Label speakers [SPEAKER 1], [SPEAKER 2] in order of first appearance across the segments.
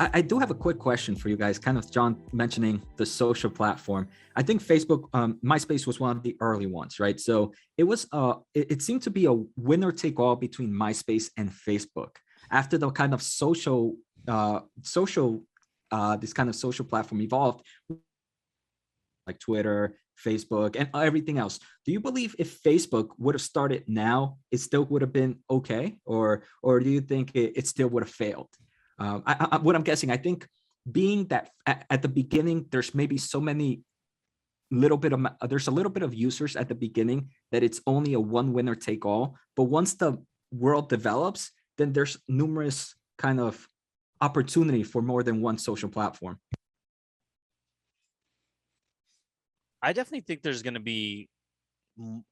[SPEAKER 1] I do have a quick question for you guys, kind of John mentioning the social platform. I think Facebook, MySpace was one of the early ones, right? So it seemed to be a winner take all between MySpace and Facebook. After the kind of this kind of social platform evolved, like Twitter, Facebook, and everything else. Do you believe if Facebook would have started now, it still would have been okay, or do you think it still would have failed? What I'm guessing, I think, being that at the beginning, there's maybe so many there's a little bit of users at the beginning that it's only a one winner take all. But once the world develops, then there's numerous kind of opportunity for more than one social platform.
[SPEAKER 2] I definitely think there's going to be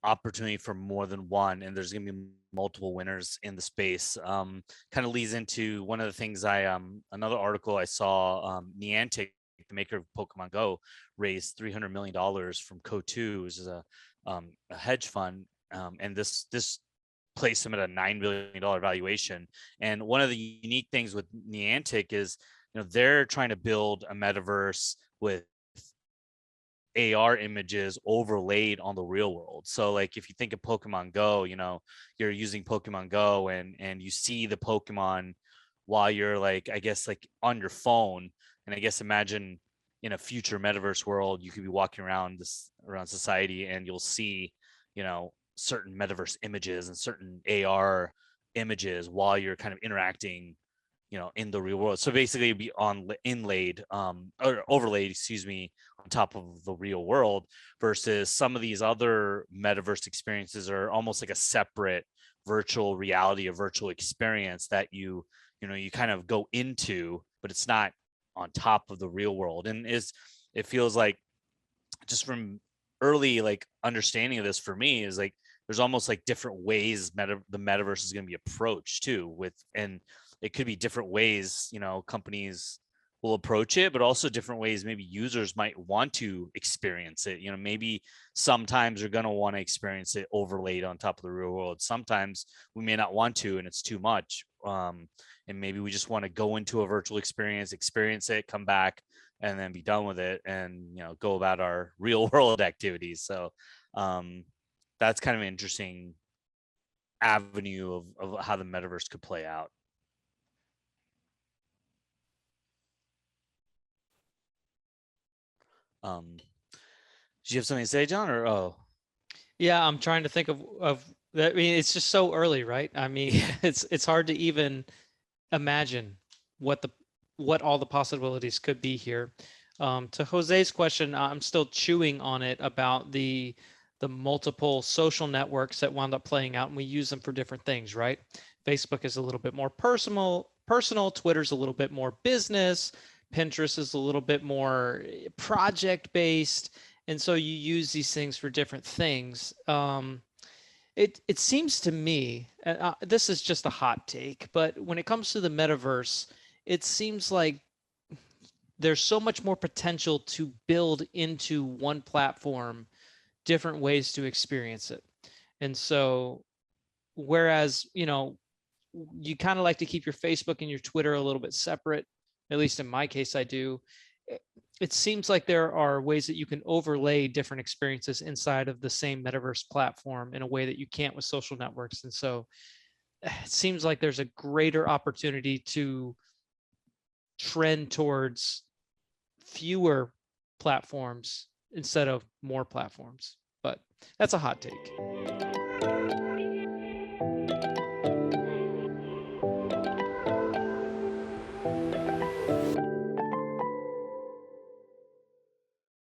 [SPEAKER 2] opportunity for more than one, and there's going to be multiple winners in the space. Kind of leads into one of the things another article I saw. Niantic, the maker of Pokemon Go, raised $300 million from Co2, which is a hedge fund, and this placed them at a $9 billion valuation. And one of the unique things with Niantic is, they're trying to build a metaverse with AR images overlaid on the real world. So like if you think of Pokemon Go, you're using Pokemon Go and you see the Pokemon while you're like, I guess, like on your phone. And I guess imagine in a future metaverse world, you could be walking around society and you'll see, certain metaverse images and certain AR images while you're kind of interacting, in the real world. So basically it'd be inlaid or overlaid, excuse me, on top of the real world, versus some of these other metaverse experiences are almost like a separate virtual reality or virtual experience that you kind of go into, but it's not on top of the real world. And it feels like, just from early like understanding of this for me, is like there's almost like different ways the metaverse is going to be approached too, and it could be different ways, companies will approach it, but also different ways maybe users might want to experience it. Maybe sometimes you're going to want to experience it overlaid on top of the real world. Sometimes we may not want to, and it's too much. And maybe we just want to go into a virtual experience it, come back, and then be done with it, and go about our real world activities. So that's kind of an interesting avenue of how the metaverse could play out. Do you have something to say, John, or
[SPEAKER 3] Yeah, I'm trying to think of that. I mean, it's just so early, right? I mean, it's hard to even imagine what all the possibilities could be here. To Jose's question, I'm still chewing on it about the multiple social networks that wound up playing out, and we use them for different things, right? Facebook is a little bit more personal, Twitter's a little bit more business, Pinterest is a little bit more project based. And so you use these things for different things. It seems to me, this is just a hot take, but when it comes to the metaverse, it seems like there's so much more potential to build into one platform different ways to experience it. And so, whereas, you kind of like to keep your Facebook and your Twitter a little bit separate, at least in my case, I do. It seems like there are ways that you can overlay different experiences inside of the same metaverse platform in a way that you can't with social networks. And so it seems like there's a greater opportunity to trend towards fewer platforms instead of more platforms. But that's a hot take.